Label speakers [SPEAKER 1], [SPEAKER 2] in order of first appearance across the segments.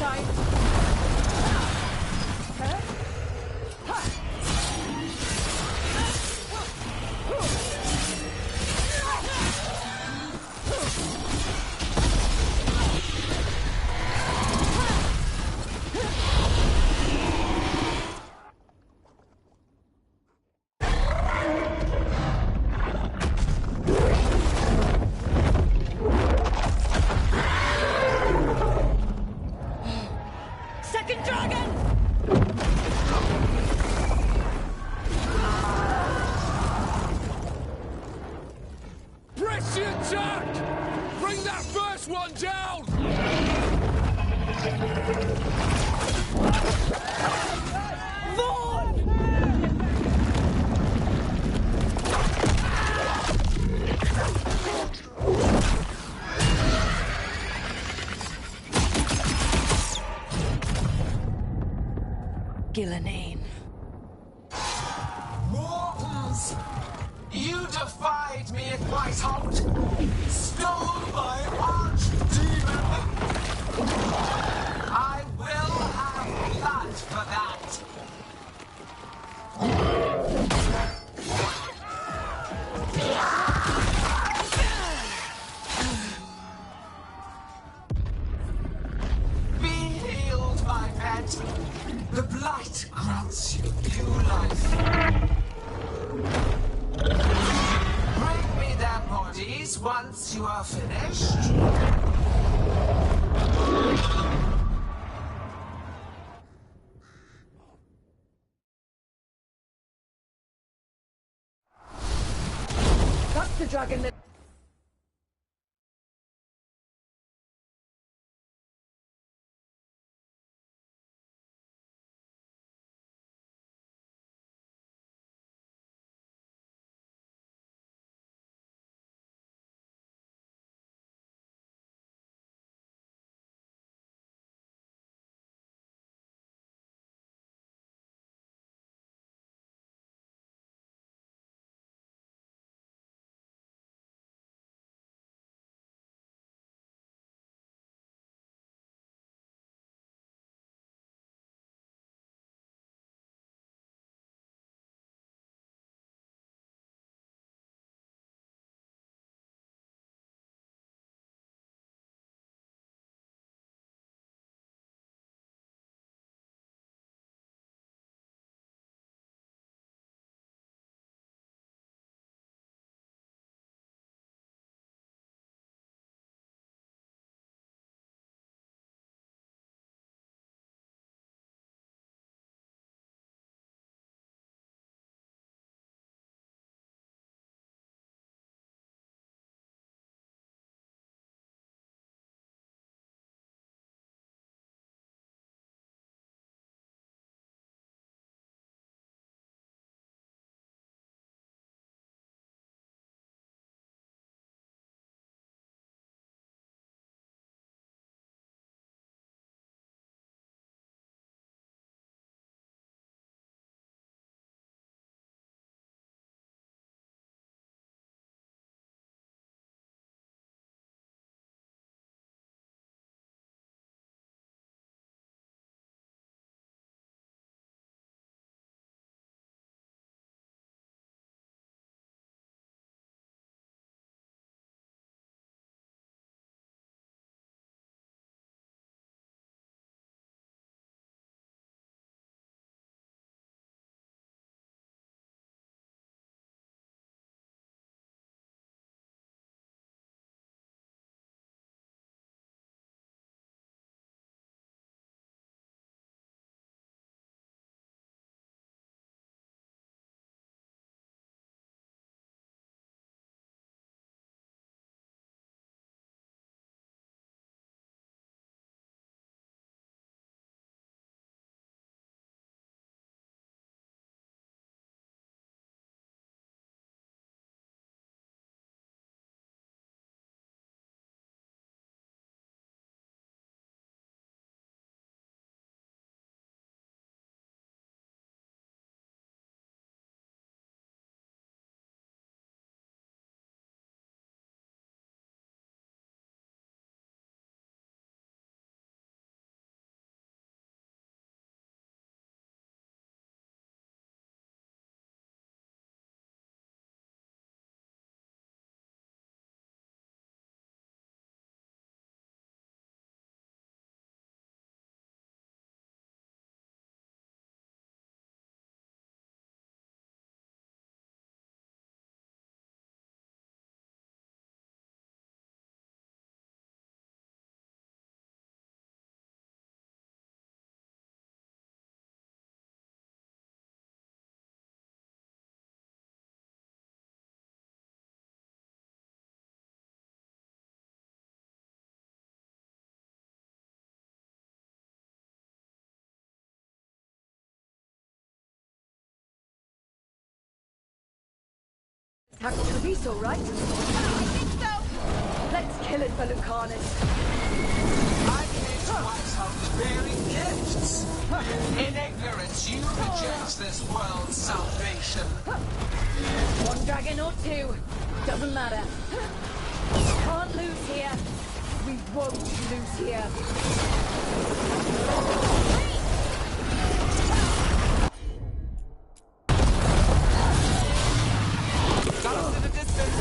[SPEAKER 1] time. Second dragon!
[SPEAKER 2] Press the attack! Bring that first one down!
[SPEAKER 1] Vaughn! Gillenane.
[SPEAKER 3] Mortals! You defied me at Whiteholt! Stole my archdemon! I will have blood for that! Be healed, my pet! The blight grants you new life. Bring me their bodies once you are finished.
[SPEAKER 1] That's the dragon that... That could be so, right? I think so. Let's kill it for Lucanus.
[SPEAKER 3] I came to wipe out the very gifts. In ignorance, you reject this world's salvation.
[SPEAKER 1] One dragon or two, doesn't matter. We can't lose here. We won't lose here.
[SPEAKER 3] Guns in the distance.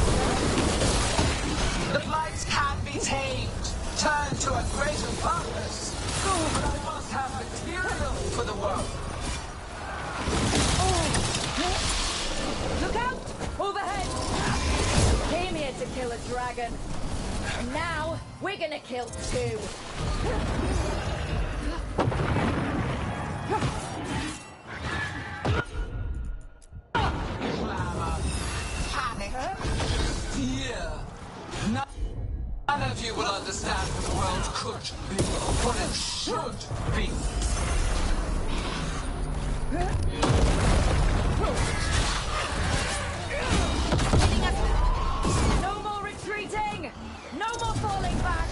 [SPEAKER 3] The blights can be tamed, turned to a greater purpose. But I must have material for the work.
[SPEAKER 1] Look out! Overhead! Came here to kill a dragon. And now, we're gonna kill two.
[SPEAKER 3] Glamour, panic, fear. None of you will understand what the world could be, what it should be.
[SPEAKER 1] No more retreating! No more falling back!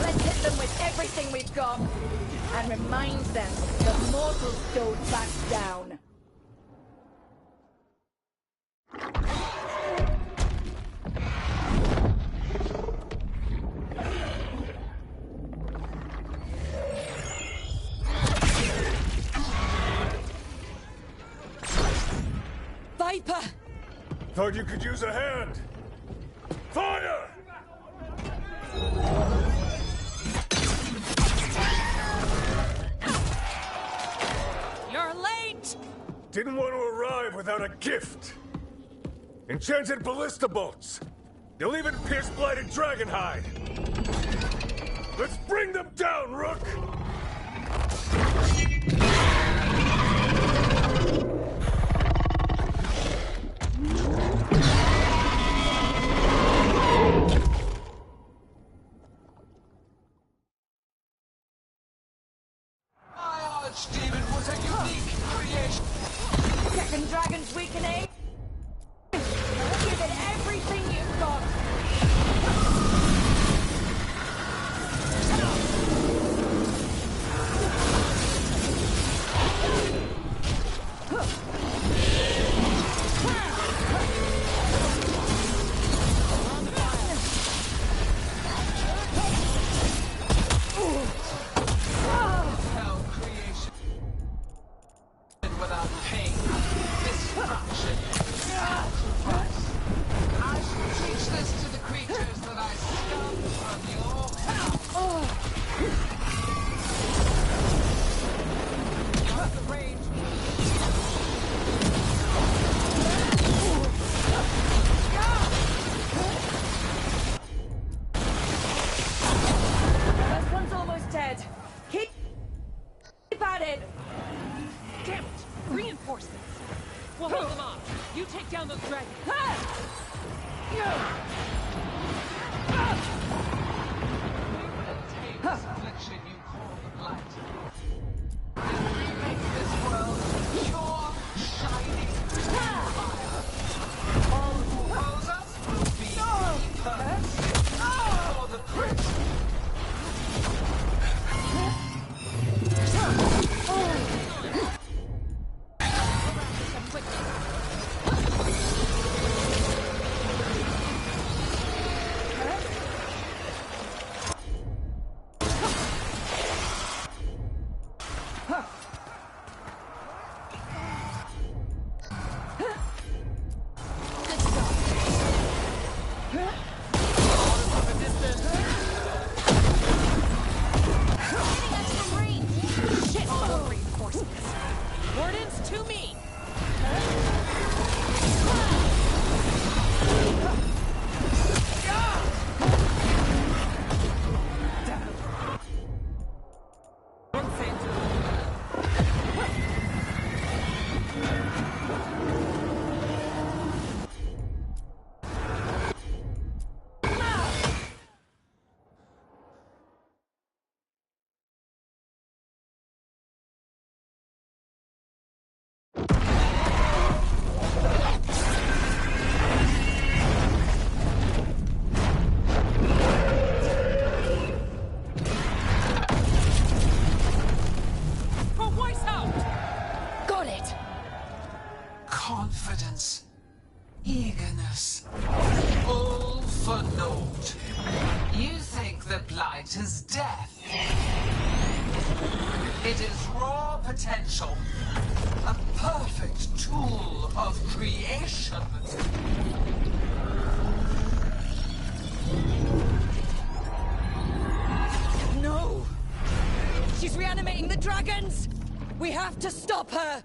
[SPEAKER 1] Let's hit them with everything we've got and remind them that mortals don't back down. Viper!
[SPEAKER 2] Thought you could use a hand. Fire!
[SPEAKER 1] You're late!
[SPEAKER 2] Didn't want to arrive without a gift. Enchanted ballista bolts. They'll even pierce blighted dragon hide. Let's bring them down, Rook!
[SPEAKER 3] My archdemon was a unique creation.
[SPEAKER 1] Second dragon's weakening! Give it everything you've got!
[SPEAKER 3] Hell creation without pain, destruction. light is death. It is raw potential. A perfect tool of creation.
[SPEAKER 1] No! She's reanimating the dragons! We have to stop her!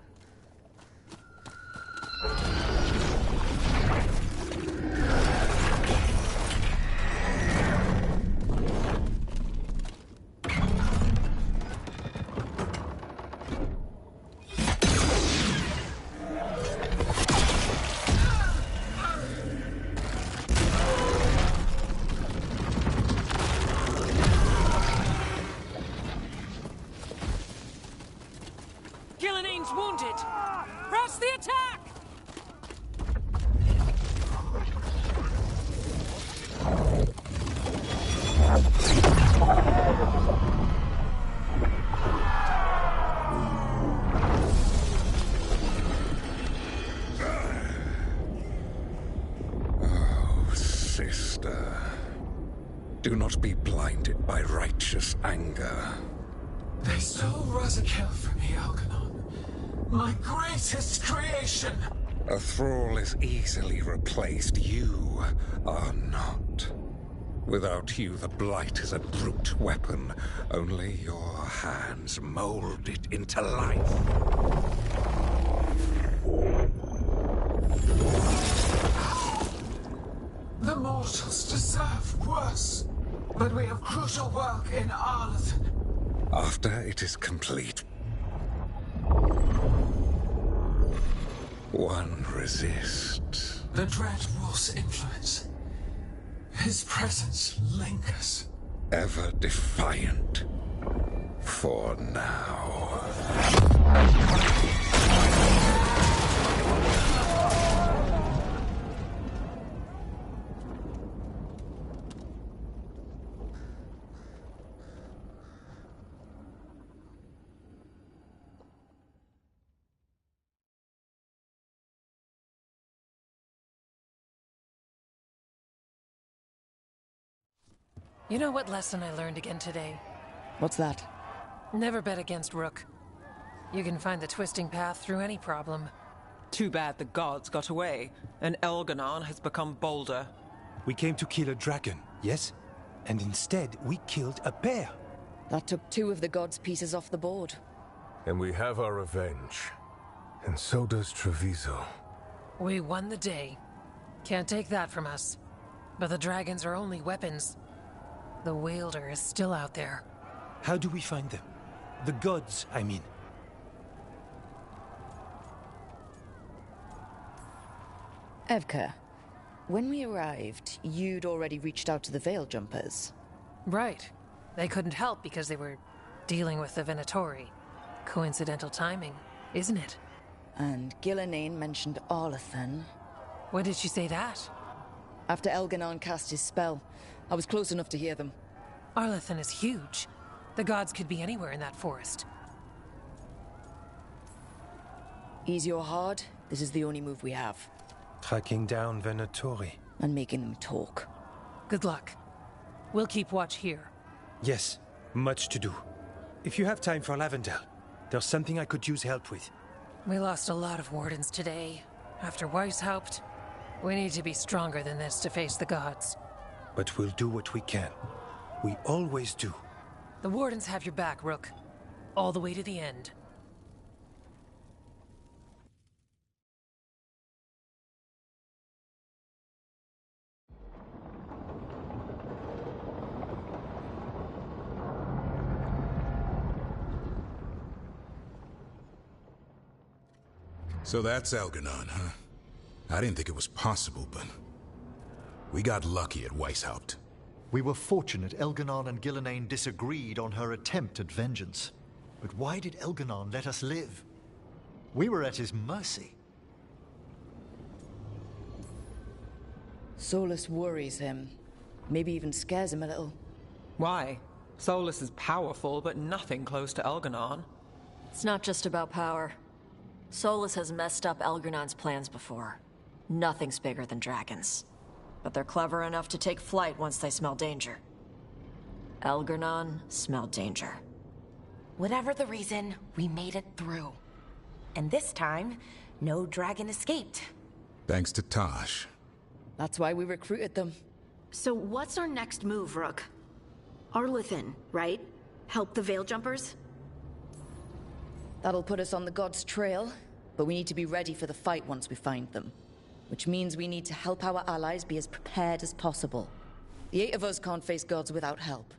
[SPEAKER 4] Wounded! Press the attack!
[SPEAKER 5] Oh, sister. Do not be blinded by righteous anger.
[SPEAKER 3] They stole Rosakill from me, Algernon. My greatest creation!
[SPEAKER 5] A thrall is easily replaced. You are not. Without you, the Blight is a brute weapon. Only your hands mold it into life.
[SPEAKER 3] The mortals deserve worse. But we have crucial work in Arlathan.
[SPEAKER 5] After it is complete, one resists.
[SPEAKER 3] The Dread Wolf's influence. His presence lingers.
[SPEAKER 5] Ever defiant. For now.
[SPEAKER 4] You know what lesson I learned again today?
[SPEAKER 1] What's that?
[SPEAKER 4] Never bet against Rook. You can find the twisting path through any problem.
[SPEAKER 6] Too bad the gods got away, and Elganon has become bolder.
[SPEAKER 7] We came to kill a dragon, yes? And instead, we killed a bear.
[SPEAKER 1] That took 2 of the gods' pieces off the board.
[SPEAKER 2] And we have our revenge. And so does Treviso.
[SPEAKER 4] We won the day. Can't take that from us. But the dragons are only weapons. The Wielder is still out there.
[SPEAKER 7] How do we find them? The gods, I mean.
[SPEAKER 1] Evka, when we arrived, you'd already reached out to the Veil Jumpers.
[SPEAKER 4] Right. They couldn't help because they were dealing with the Venatori. Coincidental timing, isn't it?
[SPEAKER 1] And Gillenane mentioned Arlathan.
[SPEAKER 4] When did she say that?
[SPEAKER 1] After Elganon cast his spell, I was close enough to hear them.
[SPEAKER 4] Arlathan is huge. The gods could be anywhere in that forest.
[SPEAKER 1] Easy or hard, this is the only move we have.
[SPEAKER 7] Tracking down Venatori.
[SPEAKER 1] And making them talk.
[SPEAKER 4] Good luck. We'll keep watch here.
[SPEAKER 7] Yes, much to do. If you have time for Lavendel, there's something I could use help with.
[SPEAKER 4] We lost a lot of wardens today. After Weishaupt, we need to be stronger than this to face the gods.
[SPEAKER 7] But we'll do what we can. We always do.
[SPEAKER 4] The wardens have your back, Rook. All the way to the end.
[SPEAKER 8] So that's Elganon, huh? I didn't think it was possible, but we got lucky at Weishaupt.
[SPEAKER 9] We were fortunate Elganon and Gillenane disagreed on her attempt at vengeance. But why did Elganon let us live? We were at his mercy.
[SPEAKER 1] Solus worries him. Maybe even scares him a little.
[SPEAKER 6] Why? Solus is powerful, but nothing close to Elganon.
[SPEAKER 10] It's not just about power. Solus has messed up Elganon's plans before. Nothing's bigger than dragons. But they're clever enough to take flight once they smell danger. Algernon smelled danger.
[SPEAKER 11] Whatever the reason, we made it through. And this time, no dragon escaped.
[SPEAKER 8] Thanks to Tosh.
[SPEAKER 1] That's why we recruited them.
[SPEAKER 12] So what's our next move, Rook? Arlithin, right? Help the Veil Jumpers?
[SPEAKER 1] That'll put us on the gods' trail, but we need to be ready for the fight once we find them. Which means we need to help our allies be as prepared as possible. The 8 of us can't face gods without help.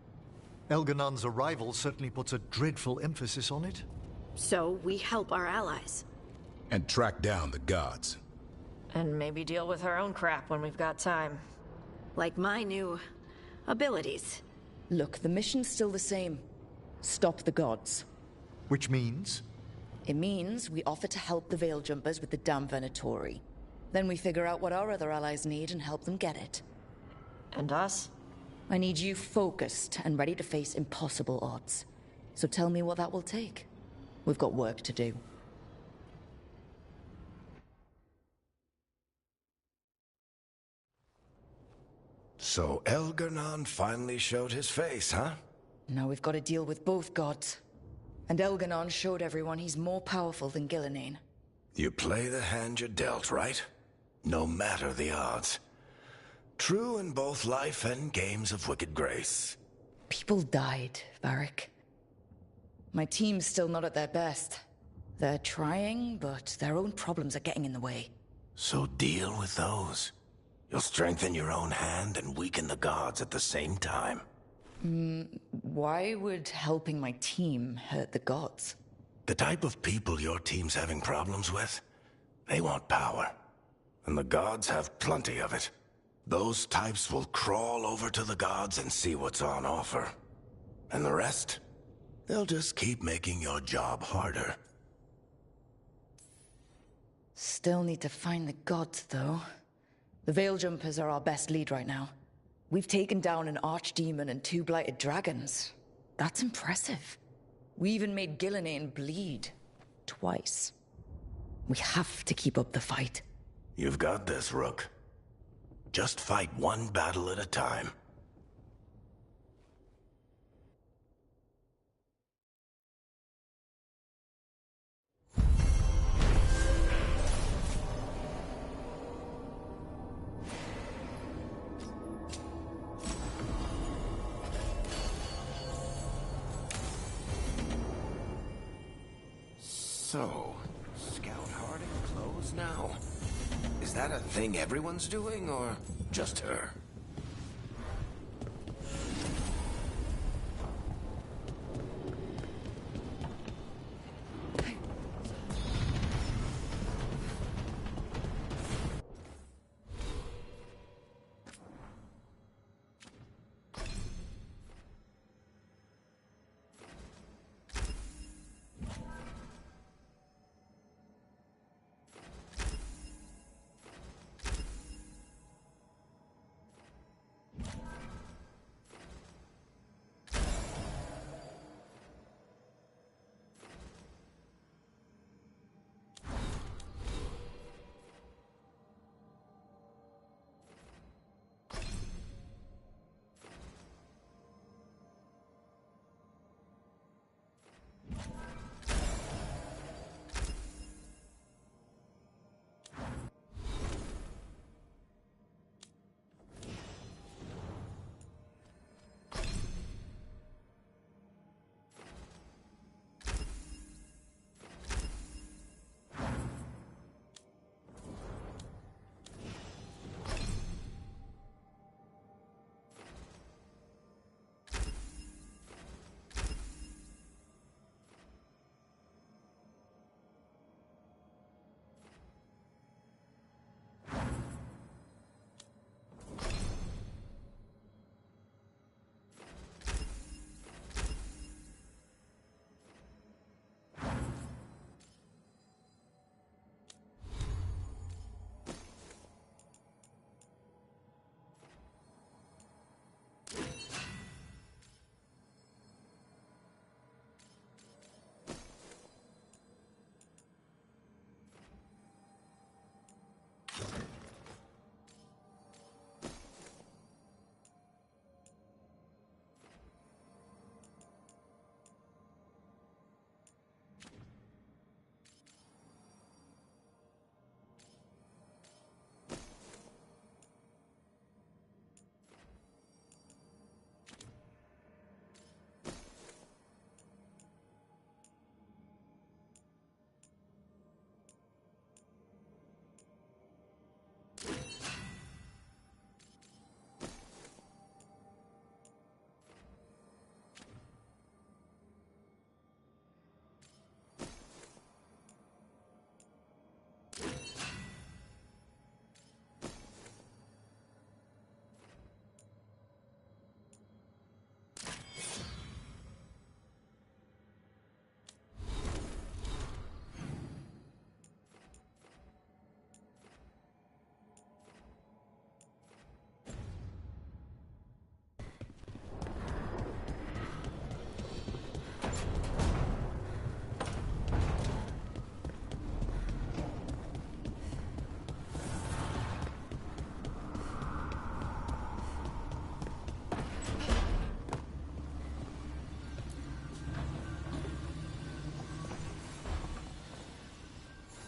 [SPEAKER 9] Elganon's arrival certainly puts a dreadful emphasis on it.
[SPEAKER 12] So we help our allies.
[SPEAKER 8] And track down the gods.
[SPEAKER 10] And maybe deal with our own crap when we've got time.
[SPEAKER 12] Like my new abilities.
[SPEAKER 1] Look, the mission's still the same. Stop the gods.
[SPEAKER 9] Which means?
[SPEAKER 1] It means we offer to help the Veil Jumpers with the damn Venatori. Then we figure out what our other allies need and help them get it.
[SPEAKER 10] And us?
[SPEAKER 1] I need you focused and ready to face impossible odds. So tell me what that will take. We've got work to do.
[SPEAKER 13] So Elgarnon finally showed his face, huh?
[SPEAKER 1] Now we've got to deal with both gods. And Elganon showed everyone he's more powerful than Gillenane.
[SPEAKER 13] You play the hand you're dealt, right? No matter the odds. True in both life and games of wicked grace.
[SPEAKER 1] People died, Varric. My team's still not at their best. They're trying, but their own problems are getting in the way.
[SPEAKER 13] So deal with those. You'll strengthen your own hand and weaken the gods at the same time.
[SPEAKER 1] Why would helping my team hurt the gods?
[SPEAKER 13] The type of people your team's having problems with, they want power. And the gods have plenty of it. Those types will crawl over to the gods and see what's on offer. And the rest, they'll just keep making your job harder.
[SPEAKER 1] Still need to find the gods, though. The Veil Jumpers are our best lead right now. We've taken down an archdemon and 2 blighted dragons. That's impressive. We even made Gillenane bleed. Twice. We have to keep up the fight.
[SPEAKER 13] You've got this, Rook. Just fight one battle at a time. So, Scout Harding clothes now? Is that a thing everyone's doing, or just her?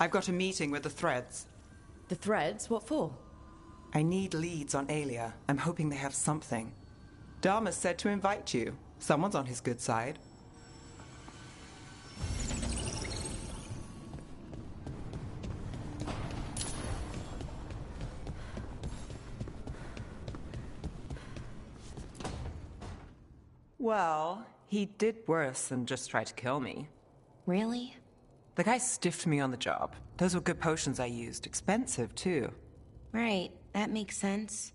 [SPEAKER 6] I've got a meeting with the Threads.
[SPEAKER 1] The Threads? What for?
[SPEAKER 6] I need leads on Aelia. I'm hoping they have something. Dharma said to invite you. Someone's on his good side. Well, he did worse than just try to kill me.
[SPEAKER 11] Really?
[SPEAKER 6] The guy stiffed me on the job. Those were good potions I used. Expensive, too.
[SPEAKER 11] Right, that makes sense.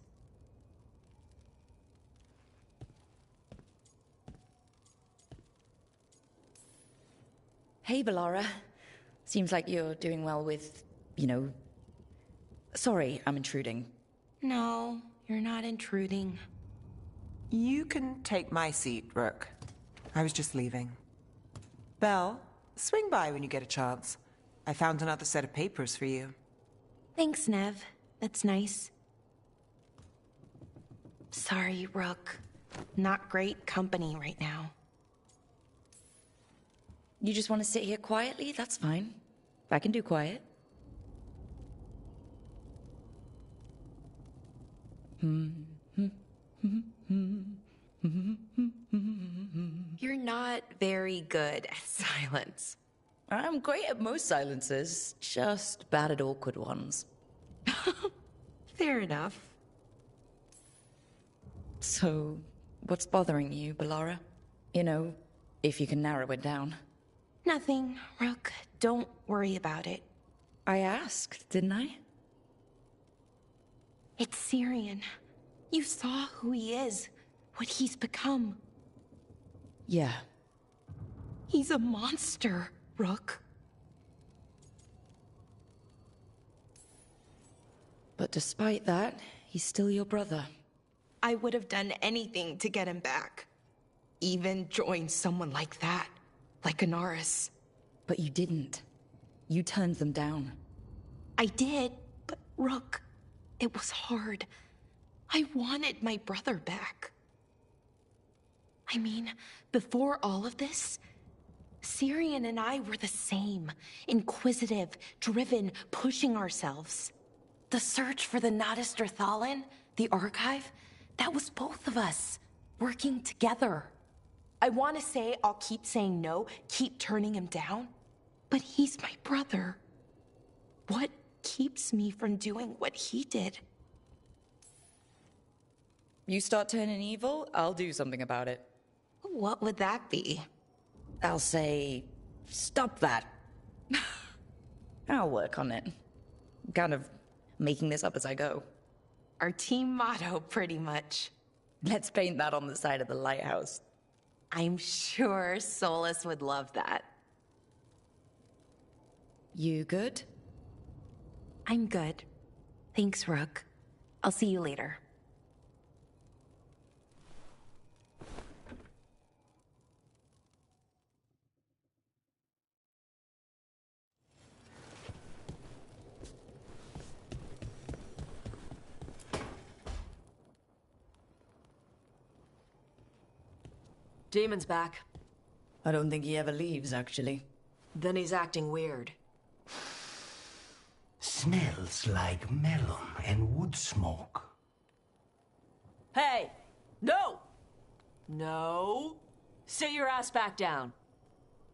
[SPEAKER 1] Hey, Bellara. Seems like you're doing well with, Sorry, I'm intruding.
[SPEAKER 11] No, you're not intruding.
[SPEAKER 6] You can take my seat, Rook. I was just leaving. Belle, swing by when you get a chance. I found another set of papers for you.
[SPEAKER 11] Thanks, Nev. That's nice. Sorry, Rook. Not great company right now.
[SPEAKER 1] You just want to sit here quietly? That's fine. I can do quiet.
[SPEAKER 11] You're not very good at silence.
[SPEAKER 1] I'm great at most silences, just bad at awkward ones.
[SPEAKER 11] Fair enough.
[SPEAKER 1] So, what's bothering you, Bellara? If you can narrow it down.
[SPEAKER 11] Nothing, Rook. Don't worry about it.
[SPEAKER 1] I asked, didn't I?
[SPEAKER 11] It's Syrian. You saw who he is, what he's become.
[SPEAKER 1] Yeah.
[SPEAKER 11] He's a monster, Rook.
[SPEAKER 1] But despite that, he's still your brother.
[SPEAKER 11] I would have done anything to get him back. Even join someone like that, like Anaris.
[SPEAKER 1] But you didn't. You turned them down.
[SPEAKER 11] I did, but Rook, it was hard. I wanted my brother back. I mean, before all of this, Syrian and I were the same. Inquisitive, driven, pushing ourselves. The search for the Nadister Thalin, the archive, that was both of us, working together. I want to say I'll keep saying no, keep turning him down, but he's my brother. What keeps me from doing what he did?
[SPEAKER 1] You start turning evil, I'll do something about it.
[SPEAKER 11] What would that be?
[SPEAKER 1] I'll say, stop that. I'll work on it. Kind of making this up as I go.
[SPEAKER 11] Our team motto, pretty much.
[SPEAKER 1] Let's paint that on the side of the lighthouse.
[SPEAKER 11] I'm sure Solus would love that.
[SPEAKER 1] You good?
[SPEAKER 11] I'm good. Thanks, Rook. I'll see you later.
[SPEAKER 10] Demon's back.
[SPEAKER 1] I don't think he ever leaves, actually.
[SPEAKER 10] Then he's acting weird.
[SPEAKER 14] Smells like melon and wood smoke.
[SPEAKER 10] Hey! No! No! Sit your ass back down.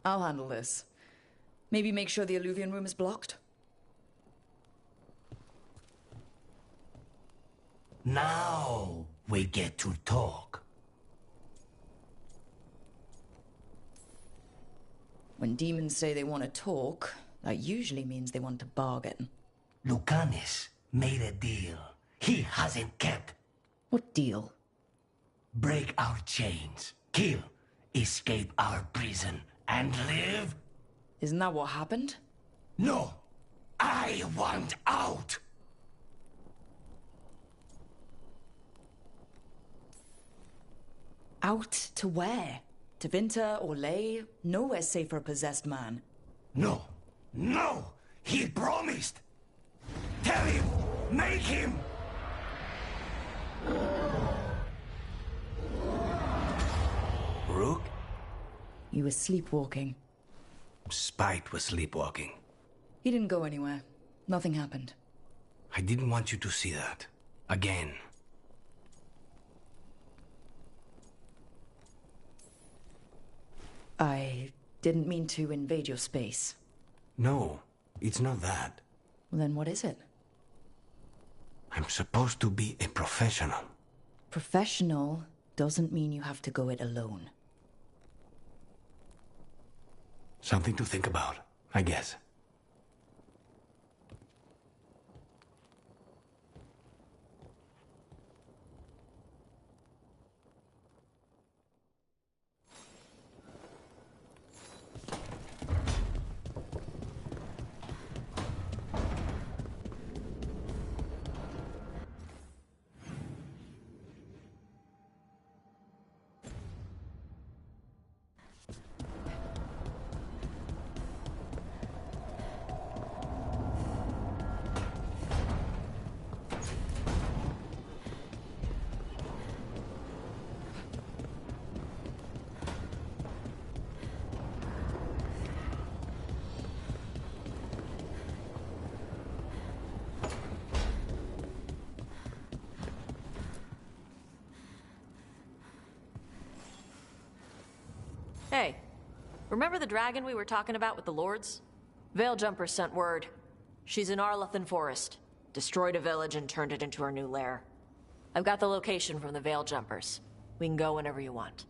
[SPEAKER 1] I'll handle this. Maybe make sure the Alluvian room is blocked?
[SPEAKER 14] Now we get to talk.
[SPEAKER 1] When demons say they want to talk, that usually means they want to bargain.
[SPEAKER 14] Lucanis made a deal he hasn't kept.
[SPEAKER 1] What deal?
[SPEAKER 14] Break our chains, kill, escape our prison, and live?
[SPEAKER 1] Isn't that what happened?
[SPEAKER 14] No! I want out!
[SPEAKER 1] Out to where? To Vinter or Lay? Nowhere's safe for a possessed man.
[SPEAKER 14] No! No! He promised! Tell him! Make him! Rook?
[SPEAKER 1] You were sleepwalking.
[SPEAKER 14] Spite was sleepwalking.
[SPEAKER 1] He didn't go anywhere. Nothing happened.
[SPEAKER 14] I didn't want you to see that. Again.
[SPEAKER 1] I didn't mean to invade your space.
[SPEAKER 14] No, it's not that.
[SPEAKER 1] Then what is it?
[SPEAKER 14] I'm supposed to be a professional.
[SPEAKER 1] Professional doesn't mean you have to go it alone.
[SPEAKER 14] Something to think about, I guess.
[SPEAKER 10] Hey, remember the dragon we were talking about with the lords? Veiljumpers sent word. She's in Arlothan Forest. Destroyed a village and turned it into her new lair. I've got the location from the Veiljumpers. We can go whenever you want.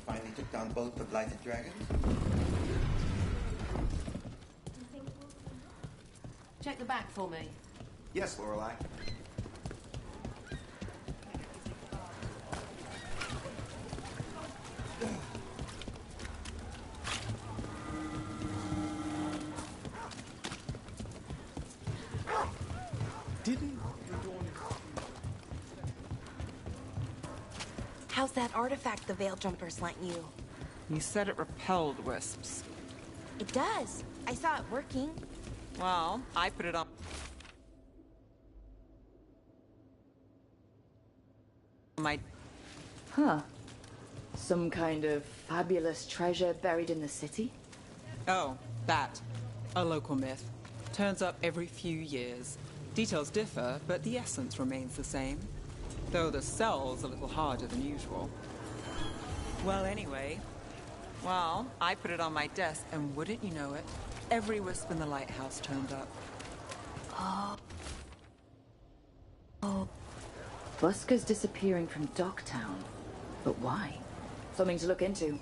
[SPEAKER 15] Finally took down both the blighted dragons.
[SPEAKER 10] Check the back for me.
[SPEAKER 15] Yes, Lorelei.
[SPEAKER 11] How's that artifact the Veiljumpers lent you?
[SPEAKER 6] You said it repelled wisps.
[SPEAKER 11] It does. I saw it working.
[SPEAKER 6] Well, I put it on my...
[SPEAKER 1] Huh. Some kind of fabulous treasure buried in the city?
[SPEAKER 6] Oh, that. A local myth. Turns up every few years. Details differ, but the essence remains the same. Though the cell's a little harder than usual. Well, anyway. Well, I put it on my desk, and wouldn't you know it, every wisp in the lighthouse turned up.
[SPEAKER 1] Oh. Busker's disappearing from Docktown. But why? Something to look into.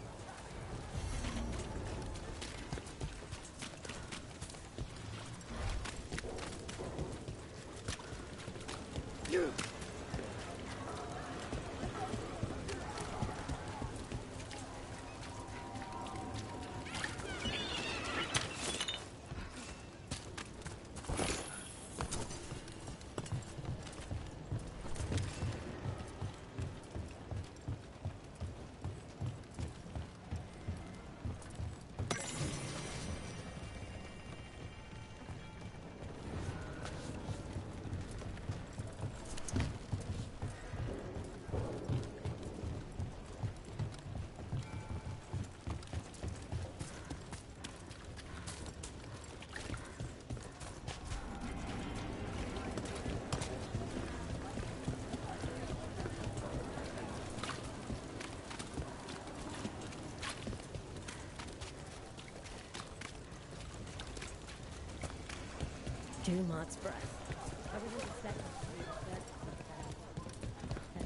[SPEAKER 12] Too much breath.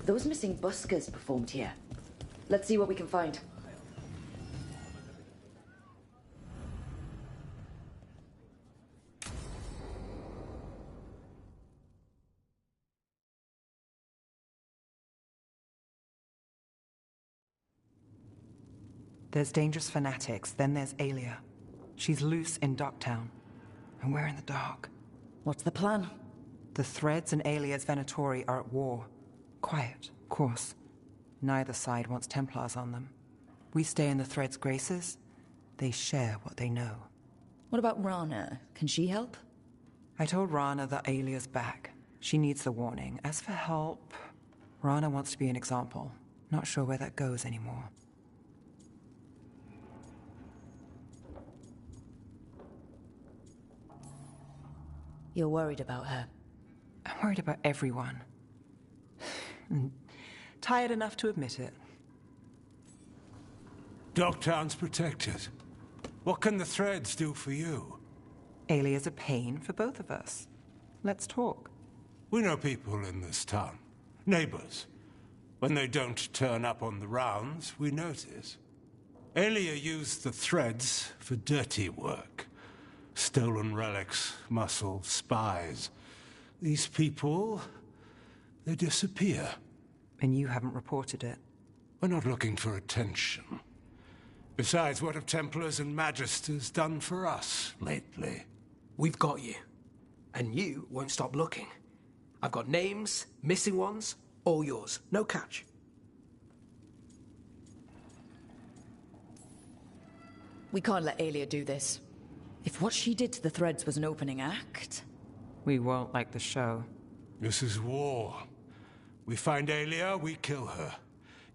[SPEAKER 1] Those missing buskers performed here. Let's see what we can find.
[SPEAKER 6] There's dangerous fanatics, then there's Alia. She's loose in Docktown, and we're in the dark.
[SPEAKER 1] What's the plan?
[SPEAKER 6] The Threads and Alia's Venatori are at war. Quiet, of course. Neither side wants Templars on them. We stay in the Threads' graces. They share what they know.
[SPEAKER 1] What about Rana? Can she help?
[SPEAKER 6] I told Rana that Alia's back. She needs the warning. As for help, Rana wants to be an example. Not sure where that goes anymore.
[SPEAKER 1] You're worried about her.
[SPEAKER 6] I'm worried about everyone. Tired enough to admit it.
[SPEAKER 5] Docktown's protected. What can the Threads do for you?
[SPEAKER 6] Alia's a pain for both of us. Let's talk.
[SPEAKER 5] We know people in this town. Neighbors. When they don't turn up on the rounds, we notice. Alia used the Threads for dirty work. Stolen relics, muscle, spies. These people, they disappear.
[SPEAKER 6] And you haven't reported it?
[SPEAKER 5] We're not looking for attention. Besides, what have Templars and Magisters done for us lately?
[SPEAKER 16] We've got you. And you won't stop looking. I've got names, missing ones, all yours. No catch.
[SPEAKER 1] We can't let Alia do this. If what she did to the Threads was an opening act...
[SPEAKER 6] We won't like the show.
[SPEAKER 5] This is war. We find Alia, we kill her.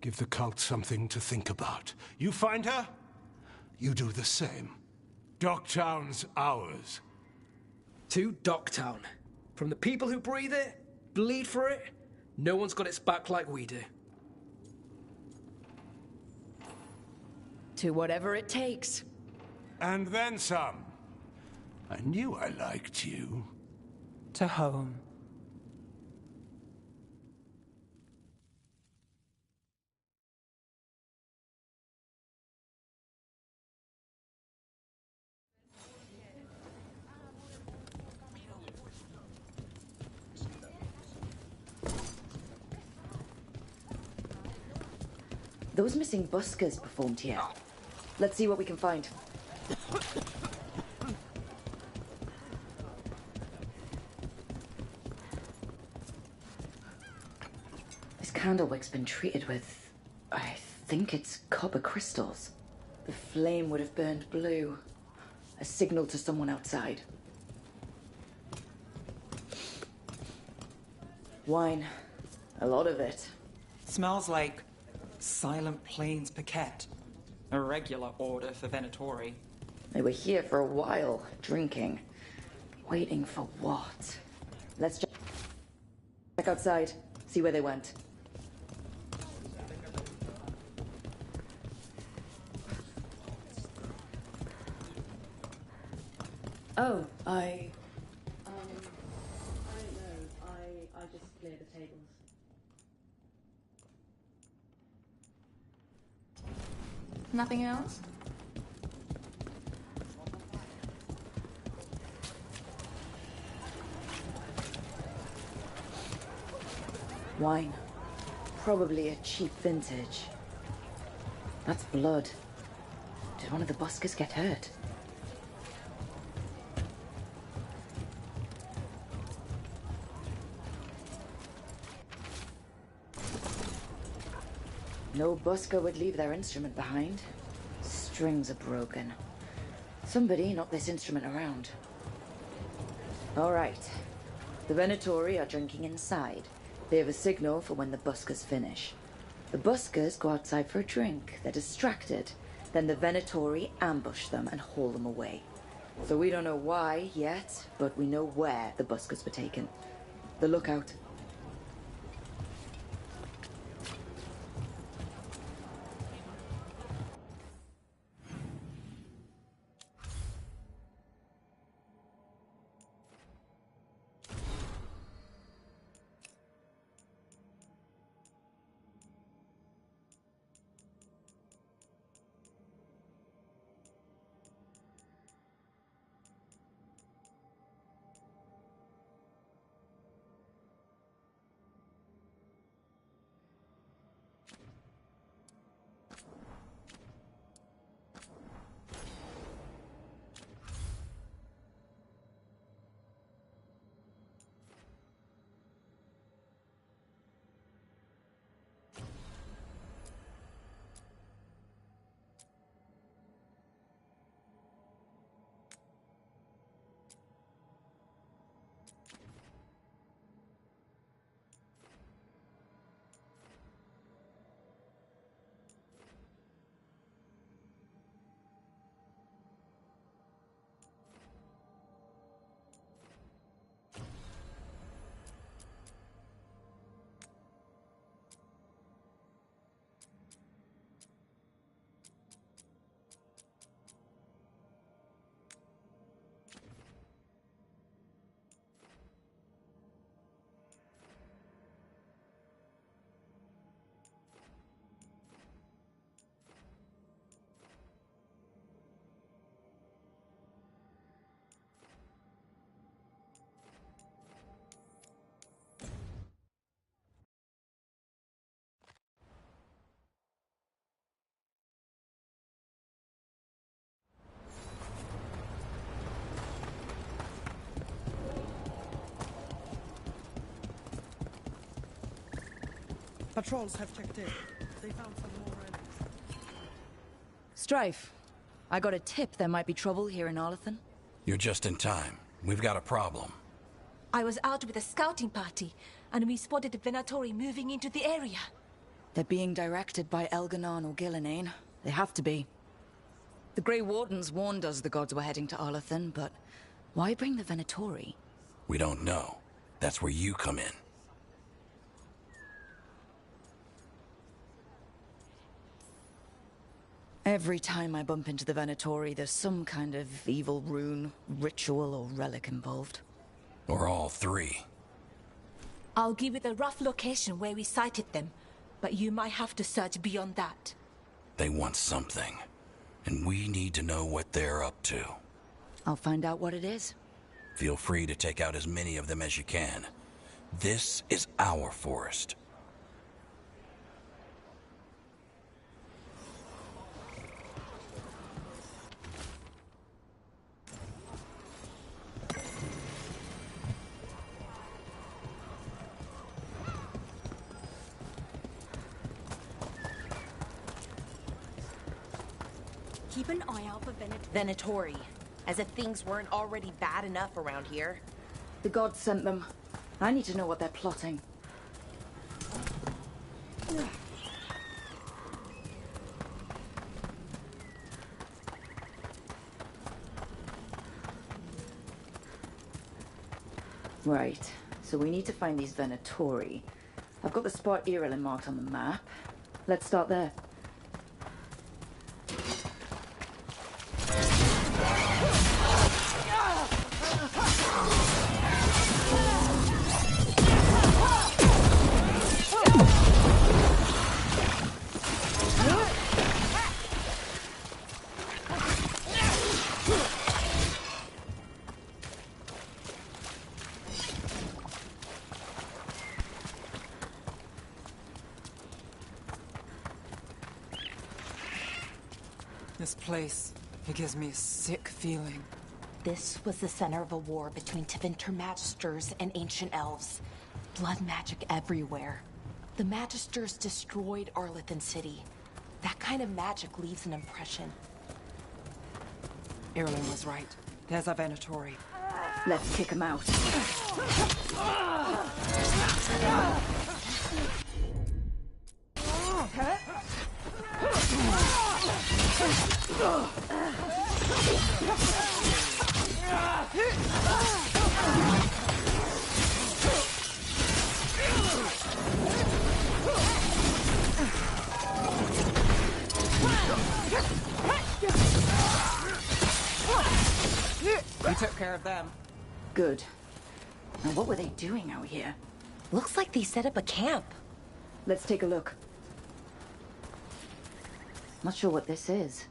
[SPEAKER 5] Give the cult something to think about. You find her, you do the same. Docktown's ours.
[SPEAKER 16] To Docktown. From the people who breathe it, bleed for it, no one's got its back like we do.
[SPEAKER 1] To whatever it takes.
[SPEAKER 5] And then some. I knew I liked you.
[SPEAKER 6] To home.
[SPEAKER 1] Those missing buskers performed here. Let's see what we can find. This candlewick's been treated with... I think it's copper crystals. The flame would have burned blue. A signal to someone outside. Wine. A lot of it.
[SPEAKER 6] Smells like Silent Plains Paquette. A regular order for Venatori.
[SPEAKER 1] They were here for a while, drinking. Waiting for what? Let's check outside, see where they went. Oh, I don't know. I just cleared the tables.
[SPEAKER 17] Nothing else?
[SPEAKER 1] Wine. Probably a cheap vintage. That's blood. Did one of the buskers get hurt? No busker would leave their instrument behind. Strings are broken. Somebody knocked this instrument around. All right. The Venatori are drinking inside. They have a signal for when the buskers finish. The buskers go outside for a drink. They're distracted. Then the Venatori ambush them and haul them away. So we don't know why yet, but we know where the buskers were taken. The lookout.
[SPEAKER 18] Patrols have checked in. They found some more enemies.
[SPEAKER 1] Strife, I got a tip there might be trouble here in Arlethan.
[SPEAKER 19] You're just in time. We've got a problem.
[SPEAKER 20] I was out with a scouting party, and we spotted the Venatori moving into the area.
[SPEAKER 1] They're being directed by Elganon or Gillenane. They have to be. The Grey Wardens warned us the gods were heading to Arlethan, but why bring the Venatori?
[SPEAKER 19] We don't know. That's where you come in.
[SPEAKER 1] Every time I bump into the Venatori, there's some kind of evil rune, ritual, or relic involved.
[SPEAKER 19] Or all three.
[SPEAKER 20] I'll give you the rough location where we sighted them, but you might have to search beyond that.
[SPEAKER 19] They want something, and we need to know what they're up to.
[SPEAKER 1] I'll find out what it is.
[SPEAKER 19] Feel free to take out as many of them as you can. This is our forest.
[SPEAKER 21] Keep an eye out for Venatori. As if things weren't already bad enough around here.
[SPEAKER 1] The gods sent them. I need to know what they're plotting. Right, so we need to find these Venatori. I've got the spot Irilin marked on the map. Let's start there.
[SPEAKER 6] This place, it gives me a sick feeling.
[SPEAKER 21] This was the center of a war between Tevinter Magisters and ancient elves. Blood magic everywhere. The Magisters destroyed Arlethan City. That kind of magic leaves an impression.
[SPEAKER 6] Irilin was right. There's a Venatori.
[SPEAKER 1] Let's kick him out.
[SPEAKER 6] We took care of them.
[SPEAKER 1] Good. Now what were they doing out here?
[SPEAKER 21] Looks like they set up a camp.
[SPEAKER 1] Let's take a look. Not sure what this is.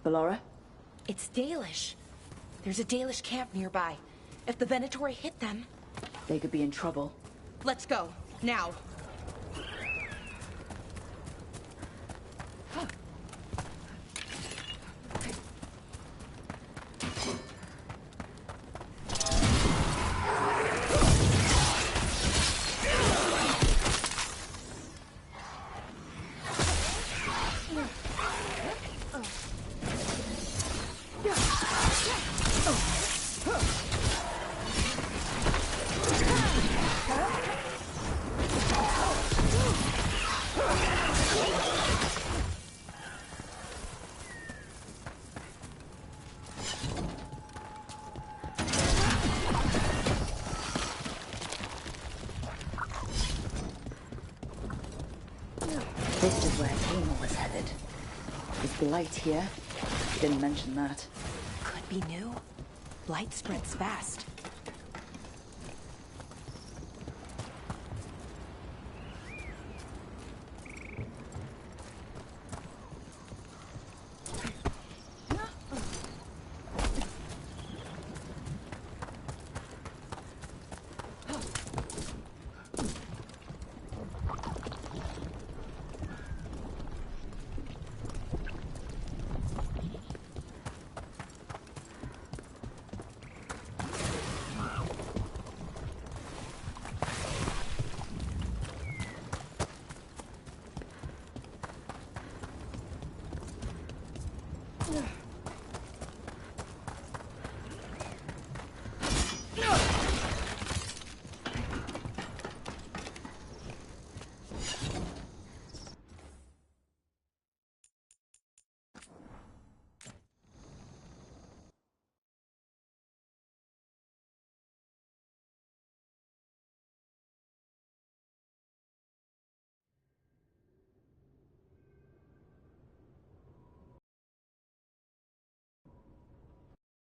[SPEAKER 1] Ballora?
[SPEAKER 21] It's Dalish. There's a Dalish camp nearby. If the Venatori hit them...
[SPEAKER 1] They could be in trouble.
[SPEAKER 21] Let's go. Now.
[SPEAKER 1] This is where Tamor was headed. Is Blight here? Didn't mention that.
[SPEAKER 21] Could be new. Blight spreads fast.